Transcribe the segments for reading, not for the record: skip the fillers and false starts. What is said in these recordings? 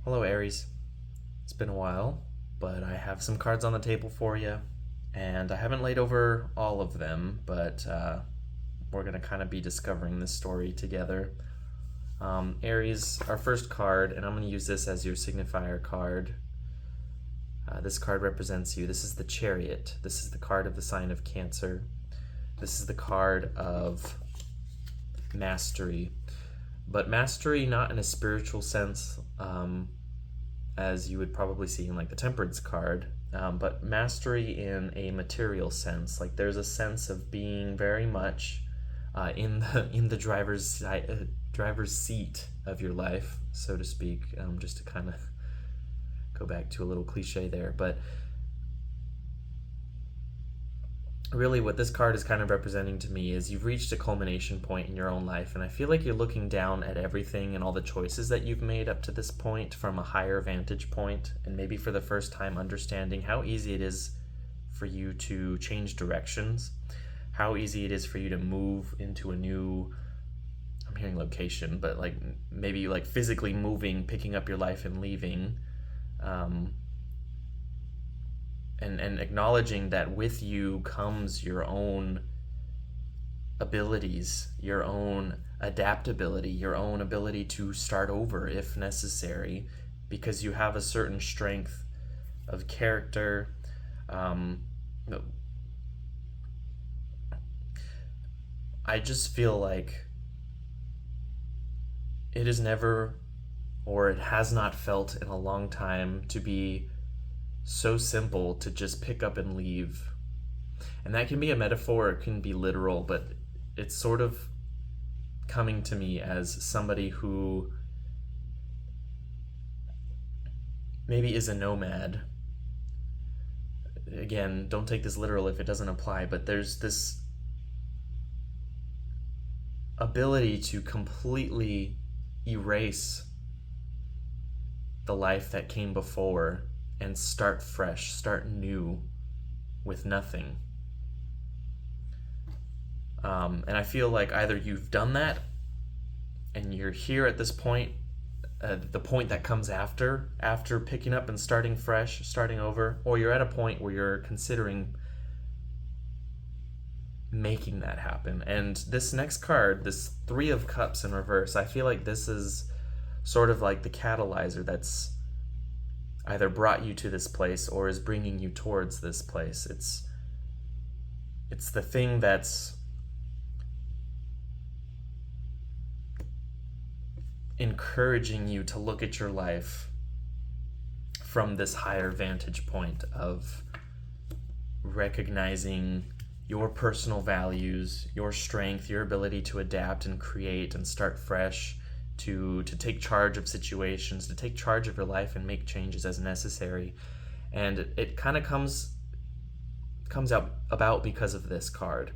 Hello, Aries. It's been a while, but I have some cards on the table for you, and I haven't laid over all of them, but we're going to kind of be discovering this story together. Aries, our first card, and I'm going to use this as your signifier card. This card represents you. This is the Chariot. This is the card of the sign of Cancer. This is the card of mastery. But mastery not in a spiritual sense, as you would probably see in like the Temperance card, but mastery in a material sense. Like there's a sense of being very much in the driver's seat of your life, so to speak. Just to kind of go back to a little cliche there, but really what this card is kind of representing to me is you've reached a culmination point in your own life, and I feel like you're looking down at everything and all the choices that you've made up to this point from a higher vantage point, and maybe for the first time understanding how easy it is for you to change directions, how easy it is for you to move into a new, I'm hearing location, but like maybe like physically moving, picking up your life and leaving, and acknowledging that with you comes your own abilities, your own adaptability, your own ability to start over if necessary, because you have a certain strength of character. I just feel like it is never, or it has not felt in a long time, to be so simple to just pick up and leave. And that can be a metaphor, it can be literal, but it's sort of coming to me as somebody who maybe is a nomad. Again, don't take this literal if it doesn't apply, but there's this ability to completely erase the life that came before and start fresh, start new with nothing. And I feel like either you've done that and you're here at this point, the point that comes after picking up and starting fresh, starting over, or you're at a point where you're considering making that happen. And this next card, this Three of Cups in reverse, I feel like this is sort of like the catalyzer that's either brought you to this place or is bringing you towards this place. It's the thing that's encouraging you to look at your life from this higher vantage point of recognizing your personal values, your strength, your ability to adapt and create and start fresh, to take charge of situations, to take charge of your life and make changes as necessary. And it kind of comes out about because of this card.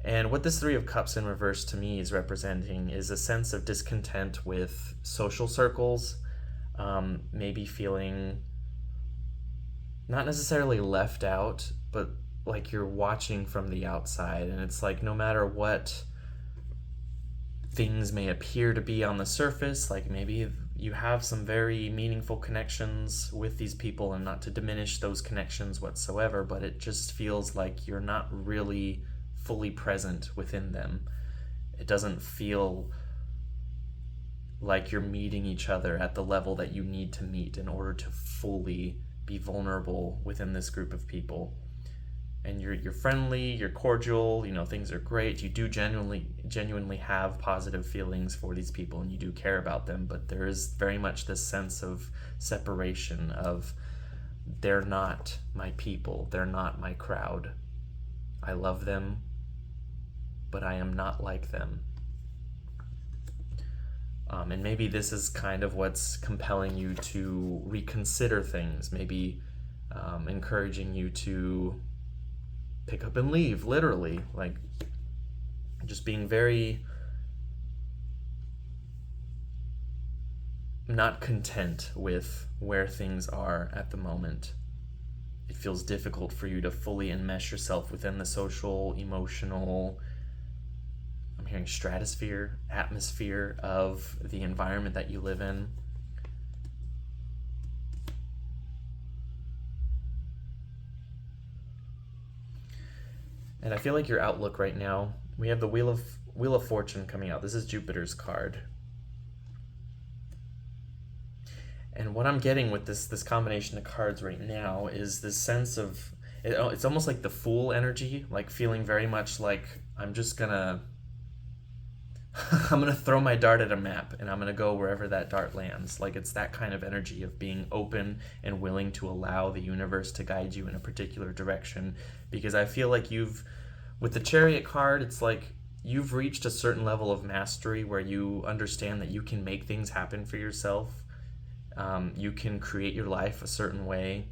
And what this Three of Cups in reverse to me is representing is a sense of discontent with social circles, maybe feeling not necessarily left out, but like you're watching from the outside, and it's like no matter what things may appear to be on the surface, like maybe you have some very meaningful connections with these people, and not to diminish those connections whatsoever, but it just feels like you're not really fully present within them. It doesn't feel like you're meeting each other at the level that you need to meet in order to fully be vulnerable within this group of people. And you're friendly, you're cordial, things are great. You do genuinely have positive feelings for these people, and you do care about them, but there is very much this sense of separation of they're not my people, they're not my crowd. I love them, but I am not like them. And maybe this is kind of what's compelling you to reconsider things, maybe encouraging you to pick up and leave, literally, like just being very not content with where things are at the moment. It feels difficult for you to fully enmesh yourself within the social, emotional, I'm hearing stratosphere, atmosphere of the environment that you live in. And I feel like your outlook right now, we have the Wheel of Fortune coming out. This is Jupiter's card. And what I'm getting with this combination of cards right now is this sense of it's almost like the Fool energy, like feeling very much like I'm just gonna I'm gonna throw my dart at a map and I'm gonna go wherever that dart lands. Like it's that kind of energy of being open and willing to allow the universe to guide you in a particular direction. Because I feel like with the Chariot card, it's like you've reached a certain level of mastery where you understand that you can make things happen for yourself. You can create your life a certain way.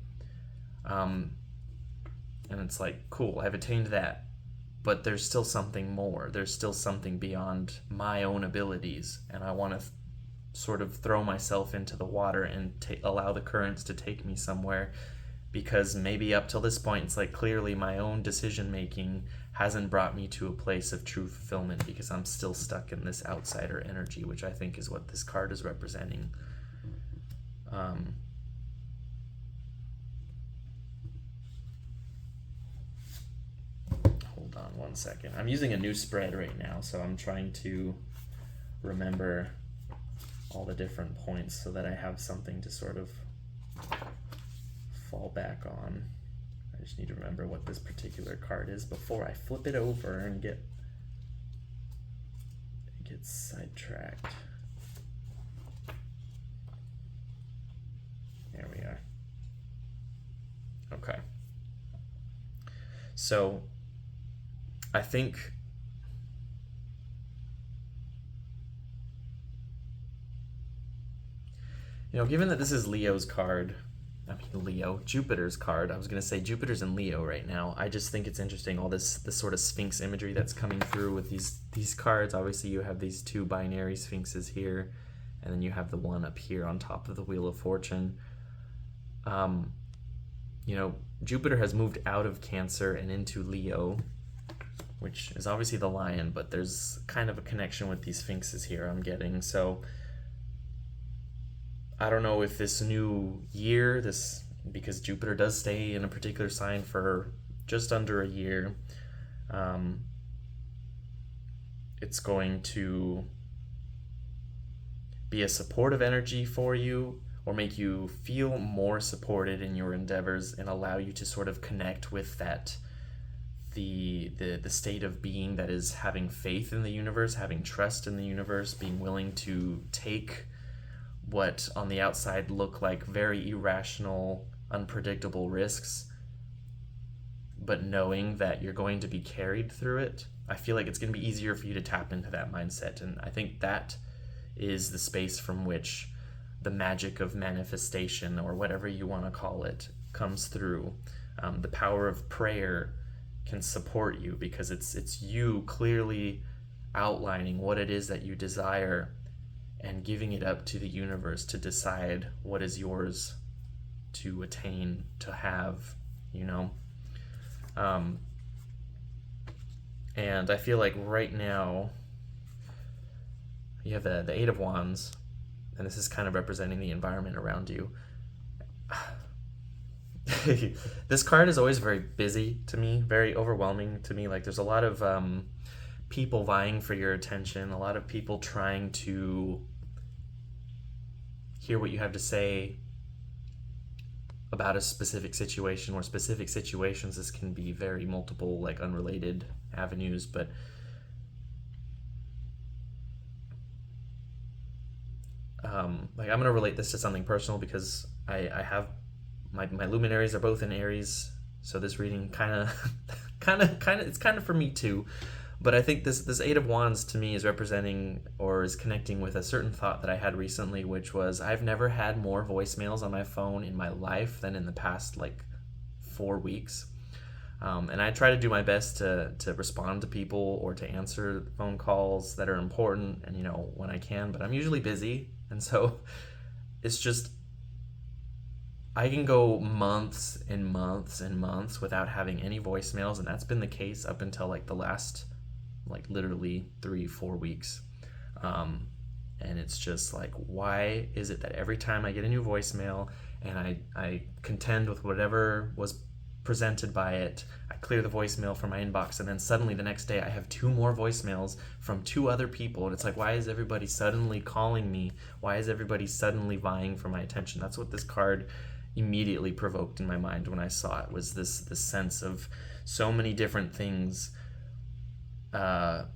And it's like, cool, I've attained that. But there's still something more. There's still something beyond my own abilities. And I want to sort of throw myself into the water and allow the currents to take me somewhere. Because maybe up till this point, it's like clearly my own decision making hasn't brought me to a place of true fulfillment because I'm still stuck in this outsider energy, which I think is what this card is representing. Hold on one second. I'm using a new spread right now, so I'm trying to remember all the different points so that I have something to sort of fall back on. I just need to remember what this particular card is before I flip it over and get sidetracked. There we are. Okay. So I think given that this is Jupiter's card. I was going to say Jupiter's in Leo right now. I just think it's interesting, all this sort of Sphinx imagery that's coming through with these cards. Obviously, you have these two binary Sphinxes here, and then you have the one up here on top of the Wheel of Fortune. Jupiter has moved out of Cancer and into Leo, which is obviously the lion, but there's kind of a connection with these Sphinxes here I'm getting. So I don't know if this new year, because Jupiter does stay in a particular sign for just under a year, it's going to be a supportive energy for you or make you feel more supported in your endeavors and allow you to sort of connect with the state of being that is having faith in the universe, having trust in the universe, being willing to take what on the outside look like very irrational, unpredictable risks, but knowing that you're going to be carried through it. I feel like it's going to be easier for you to tap into that mindset, and I think that is the space from which the magic of manifestation, or whatever you want to call it, comes through. The power of prayer can support you because it's you clearly outlining what it is that you desire and giving it up to the universe to decide what is yours to attain, to have, and I feel like right now you have the Eight of Wands, and this is kind of representing the environment around you. This card is always very busy to me, very overwhelming to me. Like there's a lot of people vying for your attention, a lot of people trying to hear what you have to say about a specific situation, or specific situations. This can be very multiple, like unrelated avenues, but I'm going to relate this to something personal because I have my luminaries are both in Aries, so this reading kind of it's kind of for me too. But I think this Eight of Wands to me is representing, or is connecting with, a certain thought that I had recently, which was I've never had more voicemails on my phone in my life than in the past 4 weeks. And I try to do my best to respond to people or to answer phone calls that are important, and when I can, but I'm usually busy, and so it's just I can go months and months and months without having any voicemails, and that's been the case up until the last literally 3-4 weeks. And it's just why is it that every time I get a new voicemail and I contend with whatever was presented by it. I clear the voicemail from my inbox, and then suddenly the next day I have two more voicemails from two other people, and it's like, why is everybody suddenly calling me? Why is everybody suddenly vying for my attention? That's what this card immediately provoked in my mind when I saw it, was this sense of so many different things are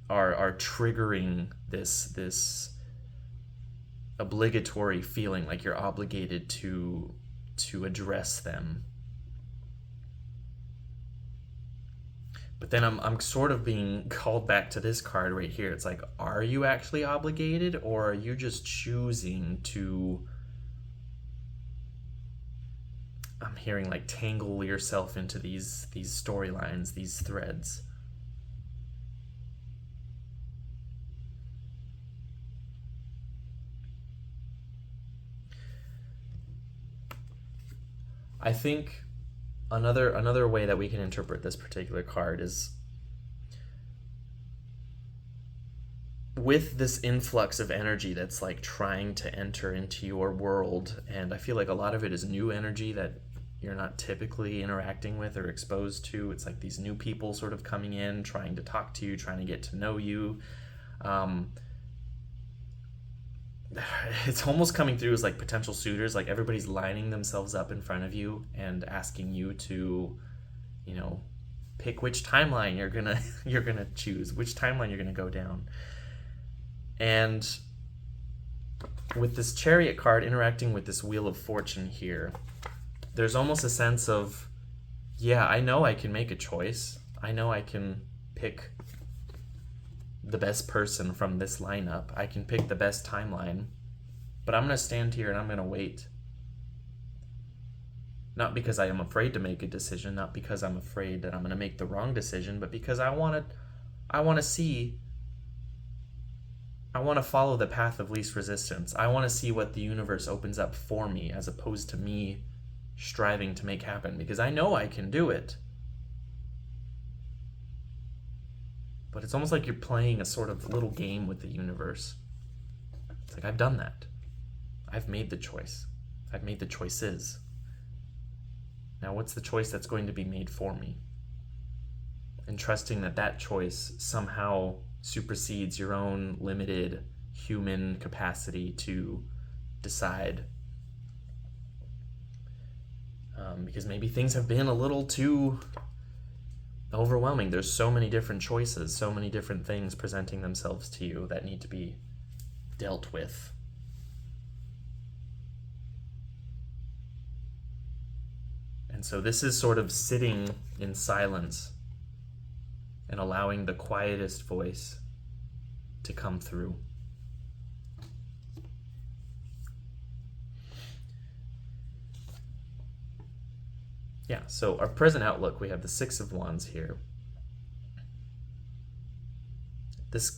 triggering this obligatory feeling, like you're obligated to address them. But then I'm sort of being called back to this card right here. It's like, are you actually obligated, or are you just choosing to, I'm hearing like, tangle yourself into these storylines, these threads? I think another way that we can interpret this particular card is, with this influx of energy that's like trying to enter into your world, and I feel like a lot of it is new energy that you're not typically interacting with or exposed to. It's like these new people sort of coming in, trying to talk to you, trying to get to know you. It's almost coming through as like potential suitors, like everybody's lining themselves up in front of you and asking you to, pick which timeline you're gonna choose, which timeline you're gonna go down. And with this Chariot card interacting with this Wheel of Fortune here, there's almost a sense of, yeah, I know I can make a choice. I know I can pick the best person from this lineup. I can pick the best timeline. But I'm going to stand here and I'm going to wait. Not because I am afraid to make a decision, not because I'm afraid that I'm going to make the wrong decision, but because I want to follow the path of least resistance. I want to see what the universe opens up for me, as opposed to me striving to make happen, because I know I can do it. But it's almost like you're playing a sort of little game with the universe. It's like, I've done that. I've made the choice. I've made the choices. Now what's the choice that's going to be made for me? And trusting that choice somehow supersedes your own limited human capacity to decide. Because maybe things have been a little too overwhelming. There's so many different choices, so many different things presenting themselves to you that need to be dealt with. And so this is sort of sitting in silence and allowing the quietest voice to come through. Yeah, so our present outlook, we have the Six of Wands here. This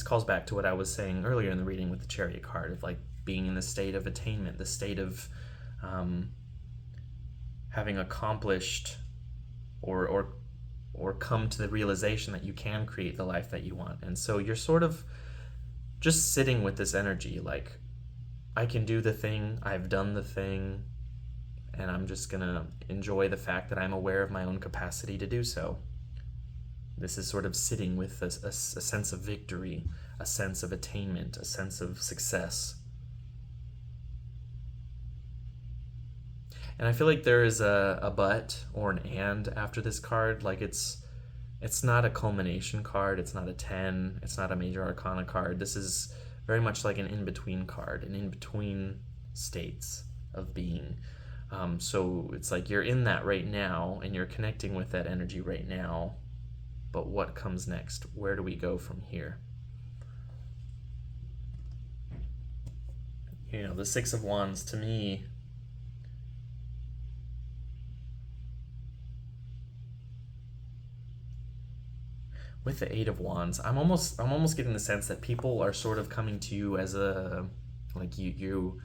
calls back to what I was saying earlier in the reading with the Chariot card, of like being in the state of attainment, the state of having accomplished or come to the realization that you can create the life that you want. And so you're sort of just sitting with this energy, like, I can do the thing, I've done the thing, and I'm just gonna enjoy the fact that I'm aware of my own capacity to do so. This is sort of sitting with a sense of victory, a sense of attainment, a sense of success. And I feel like there is a but or an and after this card. Like it's not a culmination card, it's not a 10, it's not a major arcana card. This is very much like an in-between card, an in-between states of being. So it's like you're in that right now and you're connecting with that energy right now, but what comes next? Where do we go from here? The Six of Wands, to me, with the Eight of Wands, I'm almost getting the sense that people are sort of coming to you as a, like, you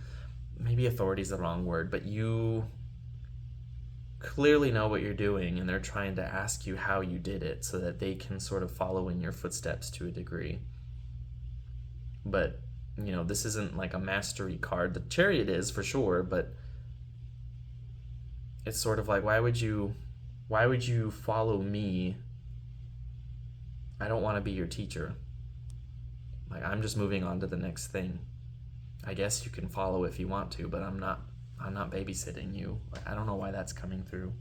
maybe authority is the wrong word, but you clearly know what you're doing, and they're trying to ask you how you did it so that they can sort of follow in your footsteps to a degree. But this isn't like a mastery card. The Chariot is, for sure, but it's sort of like, why would you follow me? I don't want to be your teacher. Like, I'm just moving on to the next thing. I guess you can follow if you want to, but I'm not babysitting you. Like, I don't know why that's coming through.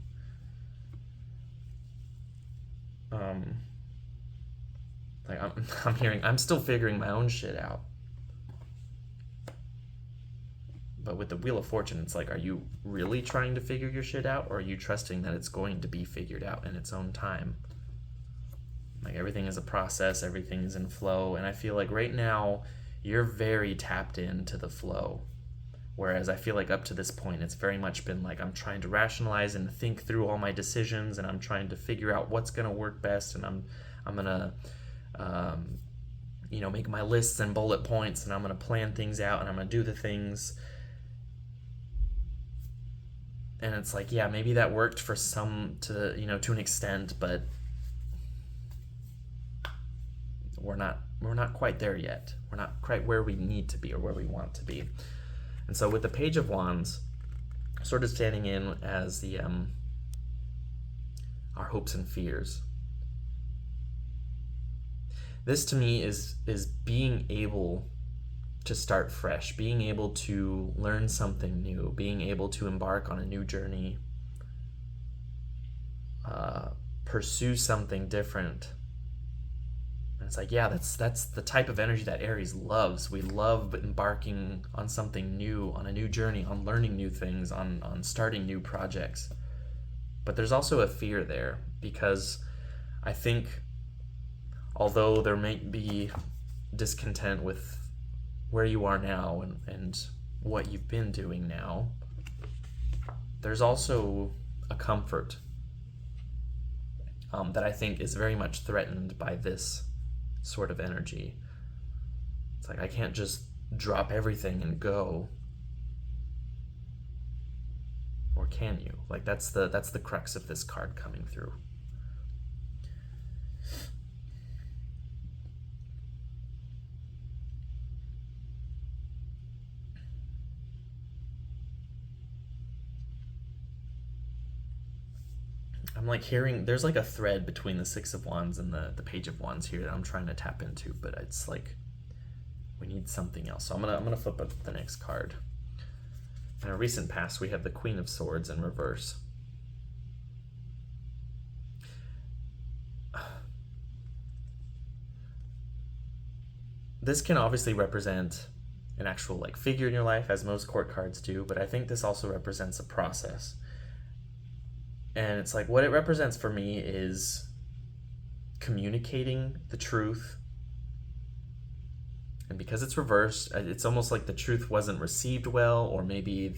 Like, I'm hearing, I'm still figuring my own shit out. But with the Wheel of Fortune, it's like, are you really trying to figure your shit out, or are you trusting that it's going to be figured out in its own time? Like, everything is a process, everything is in flow, and I feel like right now you're very tapped into the flow. Whereas I feel like up to this point, it's very much been like, I'm trying to rationalize and think through all my decisions, and I'm trying to figure out what's going to work best, and I'm gonna make my lists and bullet points, and I'm gonna plan things out, and I'm gonna do the things. And it's like, yeah, maybe that worked for some to an extent, but we're not quite there yet. We're not quite where we need to be or where we want to be. And so with the Page of Wands sort of standing in as the our hopes and fears, this to me is being able to start fresh, being able to learn something new, being able to embark on a new journey, pursue something different. And it's like, yeah, that's the type of energy that Aries loves. We love embarking on something new, on a new journey, on learning new things, on starting new projects. But there's also a fear there, because I think although there may be discontent with where you are now and what you've been doing now, there's also a comfort that I think is very much threatened by this sort of energy. It's like, I can't just drop everything and go. Or can you? Like, that's the crux of this card coming through. I'm like hearing, there's like a thread between the Six of Wands and the Page of Wands here that I'm trying to tap into, but it's like, we need something else. So I'm gonna flip up the next card. In a recent past, we have the Queen of Swords in reverse. This can obviously represent an actual like figure in your life, as most court cards do, but I think this also represents a process. And it's like, what it represents for me is communicating the truth. And because it's reversed, it's almost like the truth wasn't received well, or maybe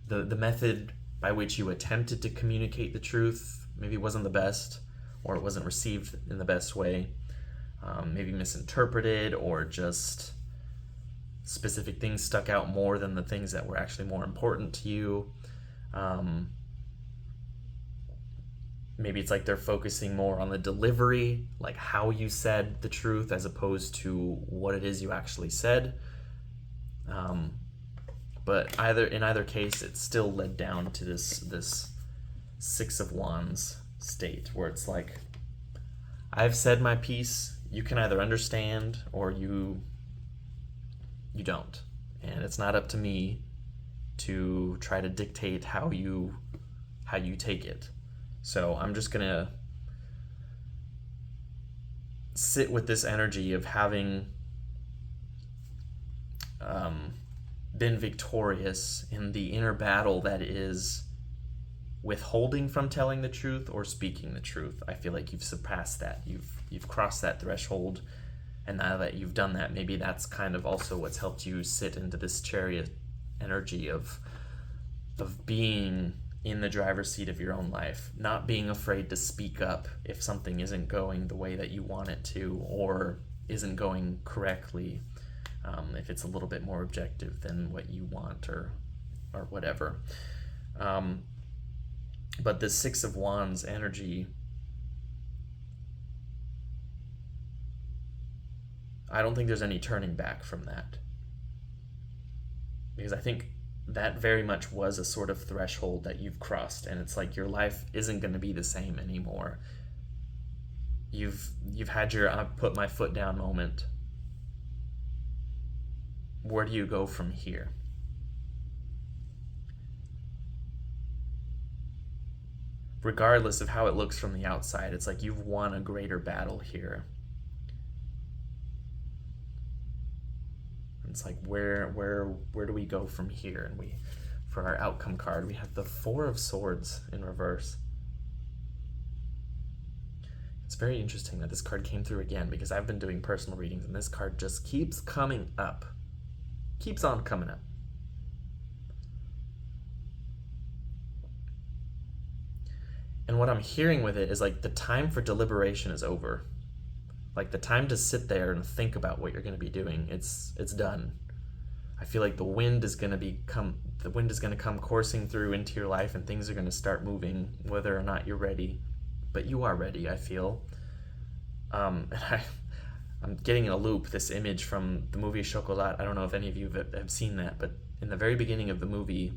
the method by which you attempted to communicate the truth maybe wasn't the best, or it wasn't received in the best way. Maybe misinterpreted, or just specific things stuck out more than the things that were actually more important to you. Maybe it's like they're focusing more on the delivery, like how you said the truth, as opposed to what it is you actually said. But in either case, it still led down to this Six of Wands state, where it's like, I've said my piece. You can either understand or you don't, and it's not up to me to try to dictate how you take it. So I'm just gonna sit with this energy of having been victorious in the inner battle that is withholding from telling the truth or speaking the truth. I feel like you've surpassed that. You've crossed that threshold, and now that you've done that, maybe that's kind of also what's helped you sit into this Chariot energy of being in the driver's seat of your own life, not being afraid to speak up if something isn't going the way that you want it to, or isn't going correctly, if it's a little bit more objective than what you want, or whatever. But this Six of Wands energy, I don't think there's any turning back from that. Because I think that very much was a sort of threshold that you've crossed, and it's like your life isn't going to be the same anymore. You've had your "I put my foot down" moment. Where do you go from here? Regardless of how it looks from the outside, it's like you've won a greater battle here. It's like where do we go from here? And we, for our outcome card, we have the Four of Swords in reverse. It's very interesting that this card came through again, because I've been doing personal readings and this card just keeps coming up. Keeps on coming up. And what I'm hearing with it is like the time for deliberation is over. Like the time to sit there and think about what you're going to be doing, it's done. I feel like the wind is going to come coursing through into your life, and things are going to start moving, whether or not you're ready. But you are ready, I feel. And I'm getting in a loop this image from the movie Chocolat. I don't know if any of you have seen that, but in the very beginning of the movie,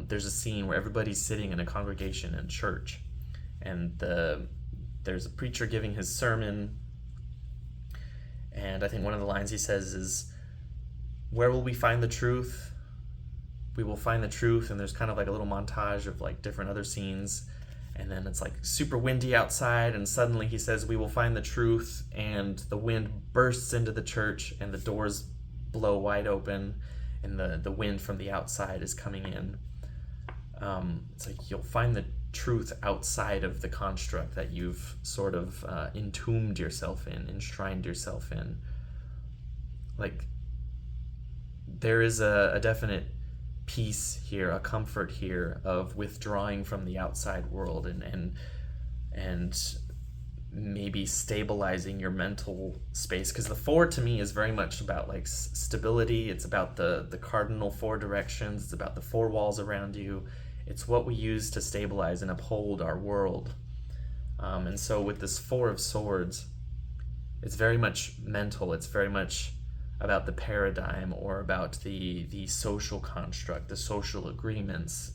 there's a scene where everybody's sitting in a congregation in church, and there's a preacher giving his sermon, and I think one of the lines he says is, "Where will we find the truth? We will find the truth." And there's kind of like a little montage of like different other scenes, and then it's like super windy outside, and suddenly he says, "We will find the truth," and the wind bursts into the church, and the doors blow wide open, and the wind from the outside is coming in. It's like you'll find the truth outside of the construct that you've sort of entombed yourself in, enshrined yourself in. Like there is a definite peace here, a comfort here of withdrawing from the outside world, and maybe stabilizing your mental space, because the four to me is very much about like stability. It's about the cardinal four directions. It's about the four walls around you. It's what we use to stabilize and uphold our world. And so with this Four of Swords, it's very much mental. It's very much about the paradigm, or about the social construct, the social agreements,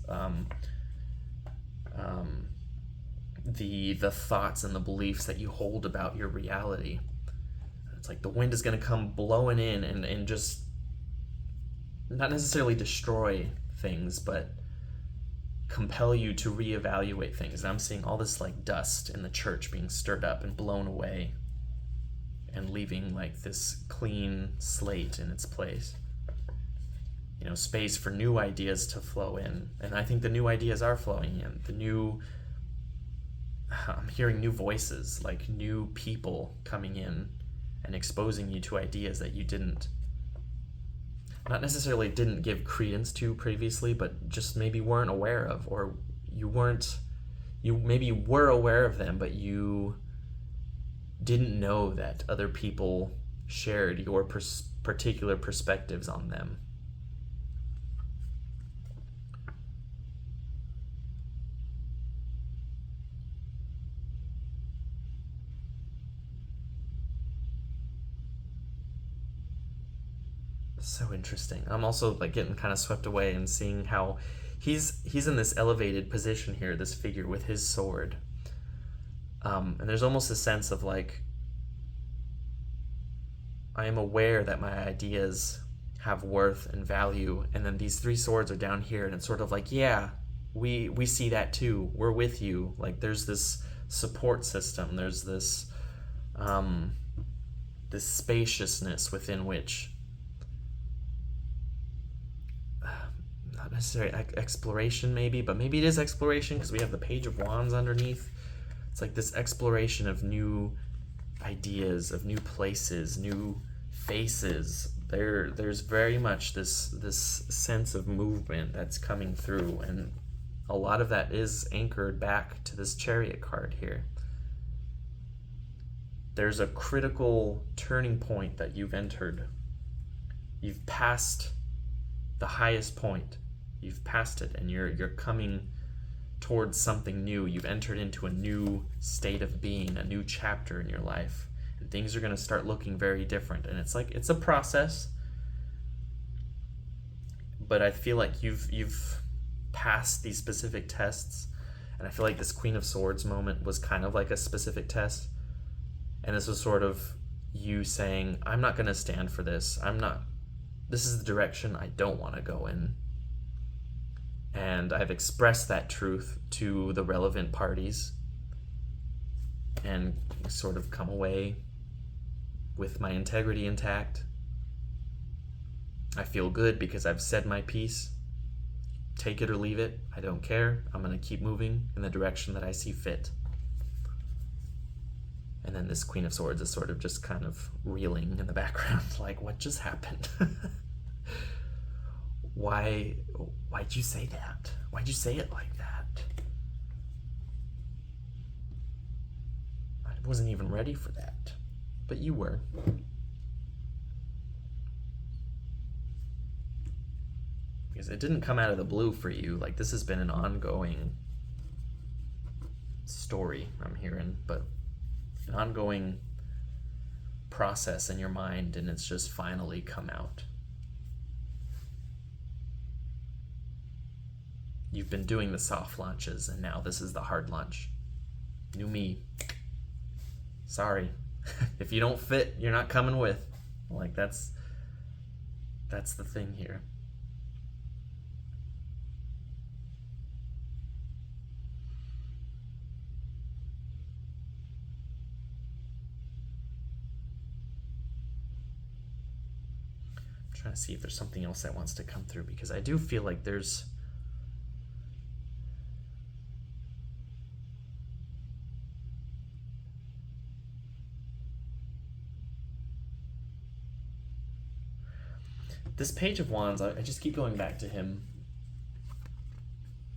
the thoughts and the beliefs that you hold about your reality. It's like the wind is going to come blowing in and just not necessarily destroy things, but compel you to reevaluate things. And I'm seeing all this like dust in the church being stirred up and blown away, and leaving like this clean slate in its place. You know, space for new ideas to flow in. And I think the new ideas are flowing in. I'm hearing new voices, like new people coming in and exposing you to ideas that you not necessarily didn't give credence to previously, but just maybe weren't aware of, or you maybe were aware of them, but you didn't know that other people shared your particular perspectives on them. So interesting. I'm also like getting kind of swept away and seeing how he's in this elevated position here, this figure with his sword. And there's almost a sense of like, I am aware that my ideas have worth and value, and then these three swords are down here, and it's sort of like, yeah, we see that too. We're with you. Like there's this support system. There's this this spaciousness within which not necessarily exploration maybe, but maybe it is exploration, because we have the Page of Wands underneath. It's like this exploration of new ideas, of new places, new faces. There's very much this sense of movement that's coming through, and a lot of that is anchored back to this Chariot card here. There's a critical turning point that you've entered. You've passed the highest point. You've passed it, and you're coming towards something new. You've entered into a new state of being, a new chapter in your life, and things are going to start looking very different. And it's like, it's a process, but I feel like you've passed these specific tests, and I feel like this Queen of Swords moment was kind of like a specific test, and this was sort of you saying, I'm not going to stand for this. This is the direction I don't want to go in. And I've expressed that truth to the relevant parties and sort of come away with my integrity intact. I feel good because I've said my piece. Take it or leave it. I don't care. I'm going to keep moving in the direction that I see fit. And then this Queen of Swords is sort of just kind of reeling in the background, like, what just happened? Why'd you say that? Why'd you say it like that? I wasn't even ready for that, but you were. Because it didn't come out of the blue for you. Like, this has been an ongoing story I'm hearing, but an ongoing process in your mind, and it's just finally come out. You've been doing the soft launches, and now this is the hard launch. New me. Sorry. If you don't fit, you're not coming with. Like, that's the thing here. I'm trying to see if there's something else that wants to come through, because I do feel like there's this Page of Wands. I just keep going back to him,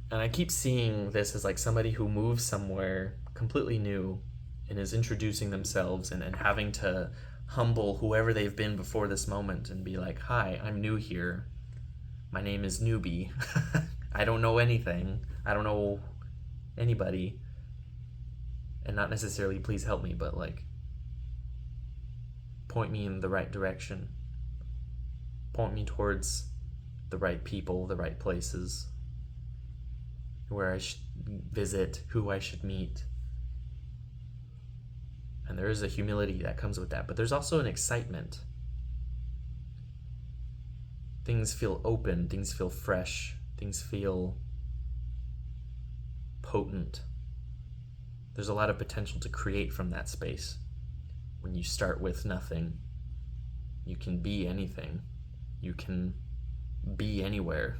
and I keep seeing this as like somebody who moves somewhere completely new and is introducing themselves and having to humble whoever they've been before this moment and be like, hi, I'm new here. My name is Newbie. I don't know anything. I don't know anybody. And not necessarily please help me, but like point me in the right direction. Point me towards the right people, the right places, where I should visit, who I should meet. And there is a humility that comes with that, but there's also an excitement. Things feel open, things feel fresh, things feel potent. There's a lot of potential to create from that space. When you start with nothing, you can be anything. You can be anywhere.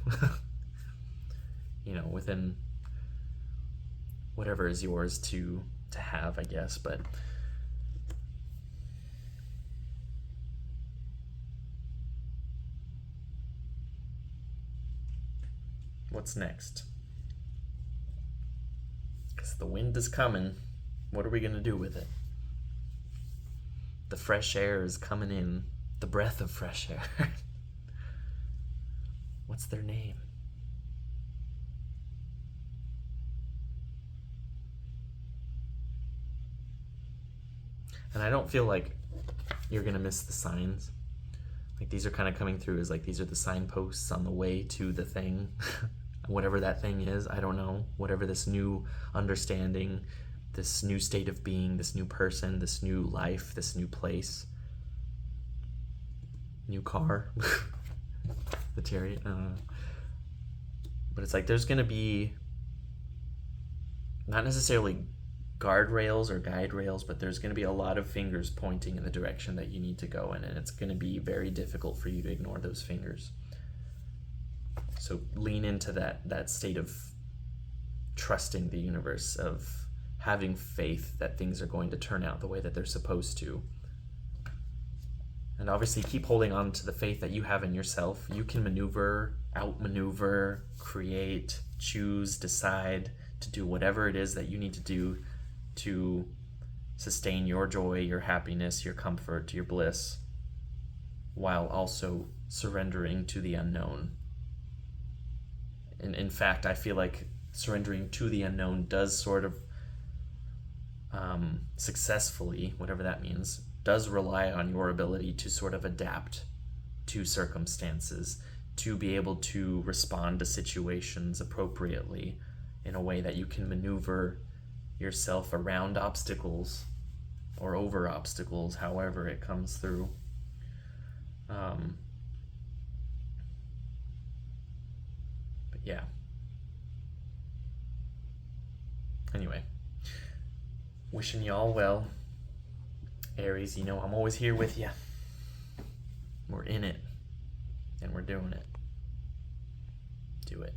Within whatever is yours to have, I guess, but what's next? Because the wind is coming. What are we going to do with it? The fresh air is coming in. The breath of fresh air. What's their name? And I don't feel like you're going to miss the signs. Like, these are kind of coming through as like, these are the signposts on the way to the thing. Whatever that thing is, I don't know. Whatever this new understanding, this new state of being, this new person, this new life, this new place. New car. The chariot. But it's like there's going to be not necessarily guardrails or guide rails, but there's going to be a lot of fingers pointing in the direction that you need to go in, and it's going to be very difficult for you to ignore those fingers. So lean into that state of trusting the universe, of having faith that things are going to turn out the way that they're supposed to. And obviously keep holding on to the faith that you have in yourself. You can maneuver, outmaneuver, create, choose, decide to do whatever it is that you need to do to sustain your joy, your happiness, your comfort, your bliss, while also surrendering to the unknown. And in fact, I feel like surrendering to the unknown does sort of successfully, whatever that means, does rely on your ability to sort of adapt to circumstances, to be able to respond to situations appropriately in a way that you can maneuver yourself around obstacles or over obstacles, however it comes through. But yeah. Anyway, wishing y'all well. Aries, you know I'm always here with you. We're in it, and we're doing it. Do it.